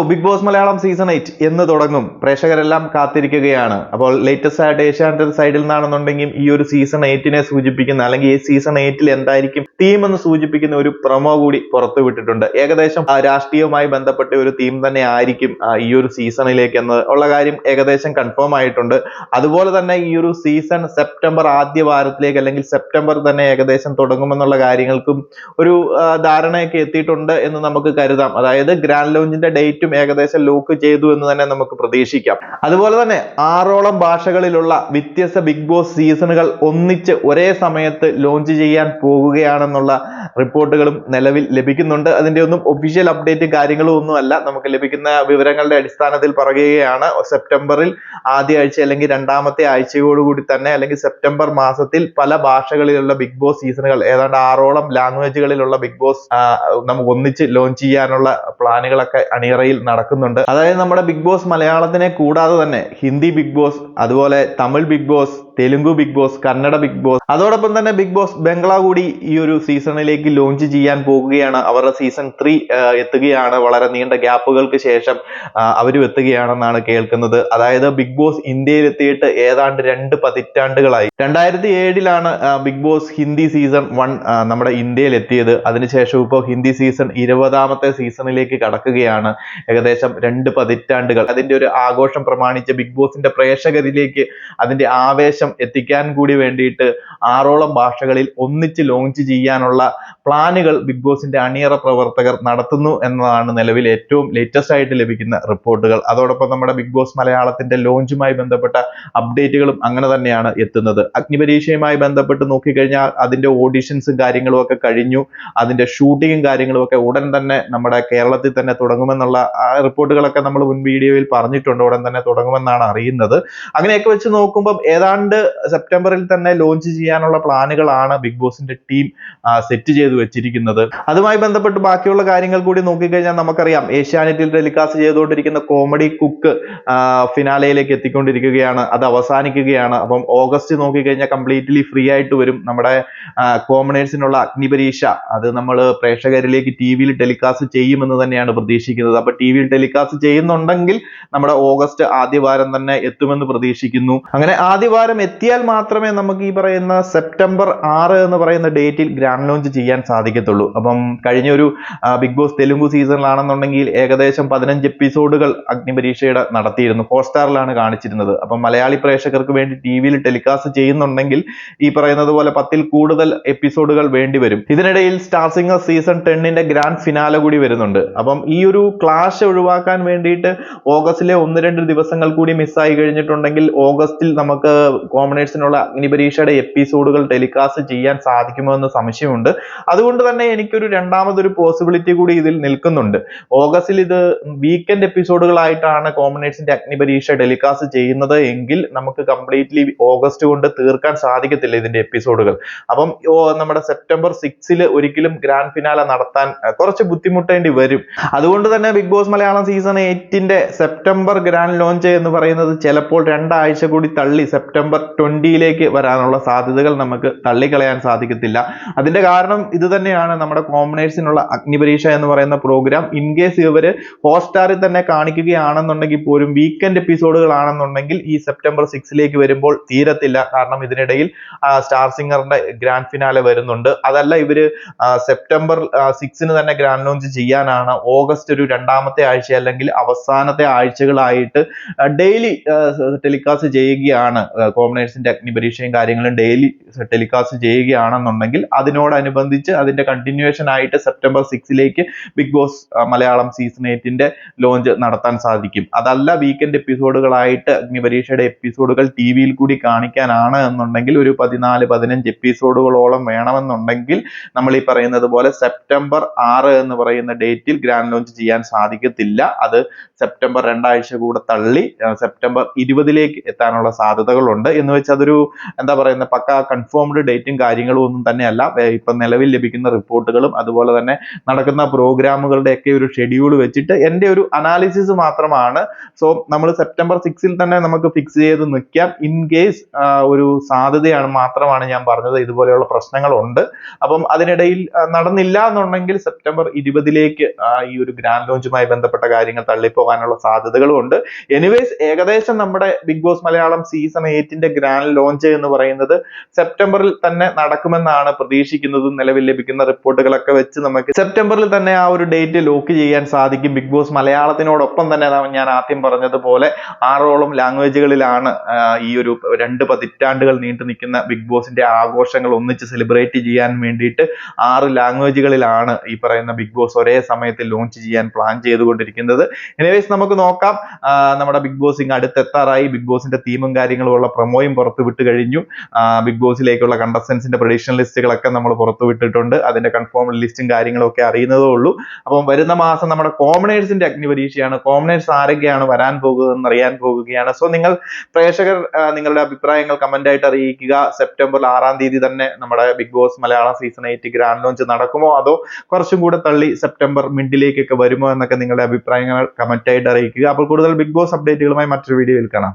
Big Boss Malayalam season 8 എന്ന് തുടങ്ങും? പ്രേക്ഷകരെല്ലാം കാത്തിരിക്കുകയാണ്. അപ്പോൾ ലേറ്റസ്റ്റ് ആയിട്ട് ഏഷ്യാനെറ്റ് സൈഡിൽ നിന്നാണെന്നുണ്ടെങ്കിൽ ഈ ഒരു സീസൺ 8നെ സൂചിപ്പിക്കുന്ന അല്ലെങ്കിൽ ഈ സീസൺ 8ൽ എന്തായിരിക്കും തീം എന്ന് സൂചിപ്പിക്കുന്ന ഒരു പ്രൊമോ കൂടി പുറത്തുവിട്ടിട്ടുണ്ട്. ഏകദേശം രാഷ്ട്രീയവുമായി ബന്ധപ്പെട്ട ഒരു തീം തന്നെ ആയിരിക്കും ഈ ഒരു സീസണിലേക്ക് എന്ന് ഉള്ള കാര്യം ഏകദേശം കൺഫേം ആയിട്ടുണ്ട്. അതുപോലെ തന്നെ ഈ ഒരു സീസൺ സെപ്റ്റംബർ ആദ്യ വാരത്തിലേക്ക് അല്ലെങ്കിൽ സെപ്റ്റംബർ തന്നെ ഏകദേശം തുടങ്ങുമെന്നുള്ള കാര്യങ്ങൾക്കും ഒരു ധാരണയൊക്കെ എത്തിയിട്ടുണ്ട് എന്ന് നമുക്ക് കരുതാം. അതായത് ഗ്രാൻഡ് ലോഞ്ചിന്റെ ഡേറ്റും ഏകദേശം ലോക്ക് ചെയ്തു എന്ന് തന്നെ നമുക്ക് പ്രതീക്ഷിക്കാം. അതുപോലെ തന്നെ 6ഓളം ഭാഷകളിലുള്ള വ്യത്യസ്ത ബിഗ് ബോസ് സീസണുകൾ ഒന്നിച്ച് ഒരേ സമയത്ത് ലോഞ്ച് ചെയ്യാൻ പോകുകയാണെന്നുള്ള റിപ്പോർട്ടുകളും നിലവിൽ ലഭിക്കുന്നുണ്ട്. അതിന്റെ ഒന്നും ഒഫീഷ്യൽ അപ്ഡേറ്റ് കാര്യങ്ങളും ഒന്നുമല്ല, നമുക്ക് ലഭിക്കുന്ന വിവരങ്ങളുടെ അടിസ്ഥാനത്തിൽ പറയുകയാണ്. സെപ്റ്റംബറിൽ ആദ്യ ആഴ്ച അല്ലെങ്കിൽ രണ്ടാമത്തെ ആഴ്ചയോടുകൂടി തന്നെ അല്ലെങ്കിൽ സെപ്റ്റംബർ മാസത്തിൽ പല ഭാഷകളിലുള്ള ബിഗ് ബോസ് സീസണുകൾ ഏതാണ്ട് 6ഓളം ലാംഗ്വേജുകളിലുള്ള ബിഗ് ബോസ് നമുക്ക് ഒന്നിച്ച് ലോഞ്ച് ചെയ്യാനുള്ള പ്ലാനുകളൊക്കെ അണിയറയിൽ നടക്കുന്നുണ്ട്. അതായത് നമ്മുടെ ബിഗ് ബോസ് മലയാളത്തിനെ കൂടാതെ തന്നെ ഹിന്ദി ബിഗ് ബോസ്, അതുപോലെ Tamil Bigg Boss, Telugu Bigg Boss, Kannada Bigg Boss, അതോടൊപ്പം തന്നെ ബിഗ് ബോസ് ബംഗ്ലാ കൂടി ഈ ഒരു സീസണിലേക്ക് ലോഞ്ച് ചെയ്യാൻ പോകുകയാണ്. അവരുടെ സീസൺ 3 എത്തുകയാണ്. വളരെ നീണ്ട ഗ്യാപ്പുകൾക്ക് ശേഷം അവരും എത്തുകയാണെന്നാണ് കേൾക്കുന്നത്. അതായത് ബിഗ് ബോസ് ഇന്ത്യയിൽ എത്തിയിട്ട് ഏതാണ്ട് 2 പതിറ്റാണ്ടുകളായി. 2007ലാണ് ബിഗ് ബോസ് ഹിന്ദി സീസൺ 1 നമ്മുടെ ഇന്ത്യയിൽ എത്തിയത്. അതിനുശേഷം ഇപ്പോൾ ഹിന്ദി സീസൺ 20ാമത്തെ സീസണിലേക്ക് കടക്കുകയാണ്. ഏകദേശം 2 പതിറ്റാണ്ടുകൾ. അതിന്റെ ഒരു ആഘോഷം പ്രമാണിച്ച് ബിഗ് ബോസിന്റെ പ്രേക്ഷകരിലേക്ക് അതിന്റെ ആവേശം എത്തിക്കാൻ കൂടി വേണ്ടിയിട്ട് 6ഓളം ഭാഷകളിൽ ഒന്നിച്ച് ലോഞ്ച് ചെയ്യാനുള്ള പ്ലാനുകൾ ബിഗ് ബോസിന്റെ അണിയറ പ്രവർത്തകർ നടത്തുന്നു എന്നതാണ് നിലവിൽ ഏറ്റവും ലേറ്റസ്റ്റ് ആയിട്ട് ലഭിക്കുന്ന റിപ്പോർട്ടുകൾ. അതോടൊപ്പം നമ്മുടെ ബിഗ് ബോസ് മലയാളത്തിന്റെ ലോഞ്ചുമായി ബന്ധപ്പെട്ട അപ്ഡേറ്റുകളും അങ്ങനെ തന്നെയാണ് എത്തുന്നത്. അഗ്നിപരീക്ഷയുമായി ബന്ധപ്പെട്ട് നോക്കിക്കഴിഞ്ഞാൽ അതിന്റെ ഓഡിഷൻസും കാര്യങ്ങളും ഒക്കെ കഴിഞ്ഞു. അതിന്റെ ഷൂട്ടിങ്ങും കാര്യങ്ങളും ഒക്കെ ഉടൻ തന്നെ നമ്മുടെ കേരളത്തിൽ തന്നെ തുടങ്ങുമെന്നുള്ള റിപ്പോർട്ടുകളൊക്കെ നമ്മൾ മുൻ വീഡിയോയിൽ പറഞ്ഞിട്ടുണ്ട്. ഉടൻ തന്നെ തുടങ്ങുമെന്നാണ് അറിയുന്നത്. അങ്ങനെയൊക്കെ വെച്ച് നോക്കുമ്പോൾ ഏതാണ്ട് സെപ്റ്റംബറിൽ തന്നെ ലോഞ്ച് ചെയ്യാനുള്ള പ്ലാനുകളാണ് ബിഗ് ബോസിന്റെ ടീം സെറ്റ് ചെയ്ത് വെച്ചിരിക്കുന്നത്. അതുമായി ബന്ധപ്പെട്ട് ബാക്കിയുള്ള കാര്യങ്ങൾ കൂടി നോക്കിക്കഴിഞ്ഞാൽ നമുക്കറിയാം, ഏഷ്യാനെറ്റിൽ ടെലികാസ്റ്റ് ചെയ്തുകൊണ്ടിരിക്കുന്ന കോമഡി കുക്ക് ഫിനാലയിലേക്ക് എത്തിക്കൊണ്ടിരിക്കുകയാണ്. അത് അവസാനിക്കുകയാണ്. അപ്പം ഓഗസ്റ്റ് നോക്കിക്കഴിഞ്ഞാൽ കംപ്ലീറ്റ്ലി ഫ്രീ ആയിട്ട് വരും. നമ്മുടെ കോമണേഴ്സിനുള്ള അഗ്നിപരീക്ഷ അത് നമ്മൾ പ്രേക്ഷകരിലേക്ക് ടിവിയിൽ ടെലികാസ്റ്റ് ചെയ്യുമെന്ന് തന്നെയാണ് പ്രതീക്ഷിക്കുന്നത്. അപ്പൊ ടിവിയിൽ ടെലികാസ്റ്റ് ചെയ്യുന്നുണ്ടെങ്കിൽ നമ്മുടെ ഓഗസ്റ്റ് ആദ്യവാരം തന്നെ എത്തുമെന്ന് പ്രതീക്ഷിക്കുന്നു. അങ്ങനെ ആദ്യവാരം എത്തിയാൽ മാത്രമേ നമുക്ക് ഈ പറയുന്ന സെപ്റ്റംബർ 6 എന്ന് പറയുന്ന ഡേറ്റിൽ ഗ്രാൻഡ് ലോഞ്ച് ചെയ്യാൻ സാധിക്കത്തുള്ളൂ. അപ്പം കഴിഞ്ഞ ഒരു ബിഗ് ബോസ് തെലുങ്ക് സീസണിലാണെന്നുണ്ടെങ്കിൽ ഏകദേശം 15 എപ്പിസോഡുകൾ അഗ്നിപരീക്ഷയുടെ നടത്തിയിരുന്നു. ഹോട്ട്സ്റ്റാറിലാണ് കാണിച്ചിരുന്നത്. അപ്പം മലയാളി പ്രേക്ഷകർക്ക് വേണ്ടി ടിവിയിൽ ടെലികാസ്റ്റ് ചെയ്യുന്നുണ്ടെങ്കിൽ ഈ പറയുന്നത് പോലെ 10ൽ കൂടുതൽ എപ്പിസോഡുകൾ വേണ്ടി വരും. ഇതിനിടയിൽ സ്റ്റാർ സിംഗർ സീസൺ 10ന്റെ ഗ്രാൻഡ് ഫിനാലെ കൂടി വരുന്നുണ്ട്. അപ്പം ഈ ഒരു ക്ലാഷ് ഒഴിവാക്കാൻ വേണ്ടിയിട്ട് ഓഗസ്റ്റിലെ 1-2 ദിവസങ്ങൾ കൂടി മിസ്സായി കഴിഞ്ഞിട്ടുണ്ടെങ്കിൽ ഓഗസ്റ്റിൽ നമുക്ക് കോമണേഴ്സിനുള്ള അഗ്നിപരീക്ഷയുടെ എപ്പിസോഡുകൾ ടെലികാസ്റ്റ് ചെയ്യാൻ സാധിക്കുമോ എന്ന് സംശയമുണ്ട്. അതുകൊണ്ട് തന്നെ എനിക്കൊരു രണ്ടാമതൊരു പോസിബിലിറ്റി കൂടി ഇതിൽ നിൽക്കുന്നുണ്ട്. ഓഗസ്റ്റിൽ ഇത് വീക്കെൻഡ് എപ്പിസോഡുകളായിട്ടാണ് കോമണേഴ്സിന്റെ അഗ്നിപരീക്ഷ ടെലികാസ്റ്റ് ചെയ്യുന്നത് എങ്കിൽ നമുക്ക് കംപ്ലീറ്റ്ലി ഓഗസ്റ്റ് കൊണ്ട് തീർക്കാൻ സാധിക്കത്തില്ല ഇതിന്റെ എപ്പിസോഡുകൾ. അപ്പം നമ്മുടെ സെപ്റ്റംബർ 6ൽ ഒരിക്കലും ഗ്രാൻഡ് ഫിനാലെ നടത്താൻ കുറച്ച് ബുദ്ധിമുട്ടേണ്ടി വരും. അതുകൊണ്ട് തന്നെ ബിഗ് ബോസ് മലയാളം സീസൺ 8ന്റെ സെപ്റ്റംബർ ഗ്രാൻഡ് ലോഞ്ച് എന്ന് പറയുന്നത് ചിലപ്പോൾ 2 ആഴ്ച കൂടി തള്ളി സെപ്റ്റംബർ 20ലേക്ക് വരാനുള്ള സാധ്യതകൾ നമുക്ക് തള്ളിക്കളയാൻ സാധിക്കത്തില്ല. അതിന്റെ കാരണം ഇത് തന്നെയാണ്. നമ്മുടെ കോമണേഴ്സിനുള്ള അഗ്നിപരീക്ഷ എന്ന് പറയുന്ന പ്രോഗ്രാം ഇൻ കേസ് ഇവര് ഹോട്ട്സ്റ്റാറിൽ തന്നെ കാണിക്കുകയാണെന്നുണ്ടെങ്കിൽ പോലും വീക്കെൻഡ് എപ്പിസോഡുകളാണെന്നുണ്ടെങ്കിൽ ഈ സെപ്റ്റംബർ 6ലേക്ക് വരുമ്പോൾ തീരത്തില്ല. കാരണം ഇതിനിടയിൽ സ്റ്റാർ സിംഗറിന്റെ ഗ്രാൻഡ് ഫിനാലെ വരുന്നുണ്ട്. അതല്ല, ഇവര് സെപ്റ്റംബർ 6ന് തന്നെ ഗ്രാൻഡ് ലോഞ്ച് ചെയ്യാനാണ് ഓഗസ്റ്റ് ഒരു 2ാമത്തെ ആഴ്ച അല്ലെങ്കിൽ അവസാനത്തെ ആഴ്ചകളായിട്ട് ഡെയിലി ടെലികാസ്റ്റ് ചെയ്യുകയാണ്. കോമണേഴ്സിന്റെ അഗ്നിപരീക്ഷയും കാര്യങ്ങളും ഡെയിലി ടെലികാസ്റ്റ് ചെയ്യുകയാണെന്നുണ്ടെങ്കിൽ അതിനോടനുബന്ധിച്ച് അതിന്റെ കണ്ടിന്യൂവേഷൻ ആയിട്ട് സെപ്റ്റംബർ 6ലേക്ക് ബിഗ് ബോസ് മലയാളം സീസൺ 8ന്റെ ലോഞ്ച് നടത്താൻ സാധിക്കും. അതല്ല, വീക്കെൻഡ് എപ്പിസോഡുകളായിട്ട് അഗ്നിപരീക്ഷയുടെ എപ്പിസോഡുകൾ ടിവിയിൽ കൂടി കാണിക്കാനാണ് എന്നുണ്ടെങ്കിൽ ഒരു 14-15 എപ്പിസോഡുകളോളം വേണമെന്നുണ്ടെങ്കിൽ നമ്മൾ ഈ പറയുന്നത് പോലെ സെപ്റ്റംബർ 6 എന്ന് പറയുന്ന ഡേറ്റിൽ ഗ്രാൻഡ് ലോഞ്ച് ചെയ്യാൻ സാധിക്കത്തില്ല. അത് സെപ്റ്റംബർ 2 ആഴ്ച കൂടെ തള്ളി സെപ്റ്റംബർ 20ലേക്ക് എത്താനുള്ള സാധ്യതകളുണ്ട്. എന്ന് വെച്ചാൽ അതൊരു എന്താ പറയുന്ന പക്ക കൺഫേംഡ് ഡേറ്റും കാര്യങ്ങളും ഒന്നും തന്നെയല്ല. ഇപ്പൊ നിലവിൽ ലഭിക്കുന്ന റിപ്പോർട്ടുകളും അതുപോലെ തന്നെ നടക്കുന്ന പ്രോഗ്രാമുകളുടെ ഒക്കെ ഒരു ഷെഡ്യൂൾ വെച്ചിട്ട് എന്റെ ഒരു അനാലിസിസ് മാത്രമാണ്. സോ നമ്മൾ സെപ്റ്റംബർ 6ൽ തന്നെ നമുക്ക് ഫിക്സ് ചെയ്ത് നിൽക്കാം. ഇൻ കേസ് ഒരു സാധ്യതയാണ് മാത്രമാണ് ഞാൻ പറഞ്ഞത്. ഇതുപോലെയുള്ള പ്രശ്നങ്ങളുണ്ട്. അപ്പം അതിനിടയിൽ നടന്നില്ല എന്നുണ്ടെങ്കിൽ സെപ്റ്റംബർ 20ലേക്ക് ഈ ഒരു ഗ്രാൻഡ് ലോഞ്ച് ലോഞ്ചുമായി ബന്ധപ്പെട്ട കാര്യങ്ങൾ തള്ളിപ്പോകാനുള്ള സാധ്യതകളും ഉണ്ട്. എനിവേസ് ഏകദേശം നമ്മുടെ ബിഗ് ബോസ് മലയാളം സീസൺ 8ന്റെ ഗ്രാൻഡ് ലോഞ്ച് എന്ന് പറയുന്നത് സെപ്റ്റംബറിൽ തന്നെ നടക്കുമെന്നാണ് പ്രതീക്ഷിക്കുന്നത്. നിലവിൽ ലഭിക്കുന്ന റിപ്പോർട്ടുകളൊക്കെ വെച്ച് നമുക്ക് സെപ്റ്റംബറിൽ തന്നെ ആ ഒരു ഡേറ്റ് ലോക്ക് ചെയ്യാൻ സാധിക്കും. ബിഗ് ബോസ് മലയാളത്തിനോടൊപ്പം തന്നെ ഞാൻ ആദ്യം പറഞ്ഞതുപോലെ 6ഓളം ലാംഗ്വേജുകളിലാണ് ഈ ഒരു 2 പതിറ്റാണ്ടുകൾ നീണ്ടു നിൽക്കുന്ന ബിഗ് ബോസിന്റെ ആഘോഷങ്ങൾ ഒന്നിച്ച് സെലിബ്രേറ്റ് ചെയ്യാൻ വേണ്ടിയിട്ട് 6 ലാംഗ്വേജുകളിലാണ് ഈ പറയുന്ന ബിഗ് ബോസ് ഒരേ സമയത്ത് ലോഞ്ച് ചെയ്യാൻ പ്ലാൻ ചെയ്തുകൊണ്ടിരിക്കുന്നത്. എനിവേസ് നമുക്ക് നോക്കാം. നമ്മുടെ ബിഗ് ബോസ് ഇങ്ങ് അടുത്തെത്താറായി. ബിഗ് ബോസിന്റെ തീമും കാര്യങ്ങളും ഉള്ള പ്രൊമോയും പുറത്തു വിട്ട് കഴിഞ്ഞു. ബിഗ് ബോസിലേക്കുള്ള കണ്ടസ്റ്റൻസിന്റെ പ്രൊഡിക്ഷൻ ലിസ്റ്റുകളൊക്കെ നമ്മൾ പുറത്തു വിട്ടിട്ടുണ്ട്. അതിന്റെ കൺഫേം ലിസ്റ്റും കാര്യങ്ങളും ഒക്കെ അറിയുന്നതേ ഉള്ളൂ. അപ്പം വരുന്ന മാസം നമ്മുടെ കോമണേഴ്സിന്റെ അഗ്നിപരീക്ഷയാണ്. കോമണേഴ്സ് ആരൊക്കെയാണ് വരാൻ പോകുന്നതെന്ന് അറിയാൻ പോകുകയാണ്. സോ നിങ്ങൾ പ്രേക്ഷകർ നിങ്ങളുടെ അഭിപ്രായങ്ങൾ കമന്റ് ആയിട്ട് അറിയിക്കുക. സെപ്റ്റംബർ 6-ാം തീയതി തന്നെ നമ്മുടെ Bigg Boss Malayalam season 8 grand launch നടക്കുമോ, അതോ കുറച്ചും കൂടെ തള്ളി സെപ്റ്റംബർ മിഡിലേക്കൊക്കെ വരുമോ എന്നൊക്കെ നിങ്ങളുടെ അഭിപ്രായങ്ങൾ കമന്റ് ആയിട്ട് അറിയിക്കുക. അപ്പോൾ കൂടുതൽ ബിഗ് ബോസ് അപ്ഡേറ്റുകളുമായി മറ്റൊരു വീഡിയോയിൽ കാണാം.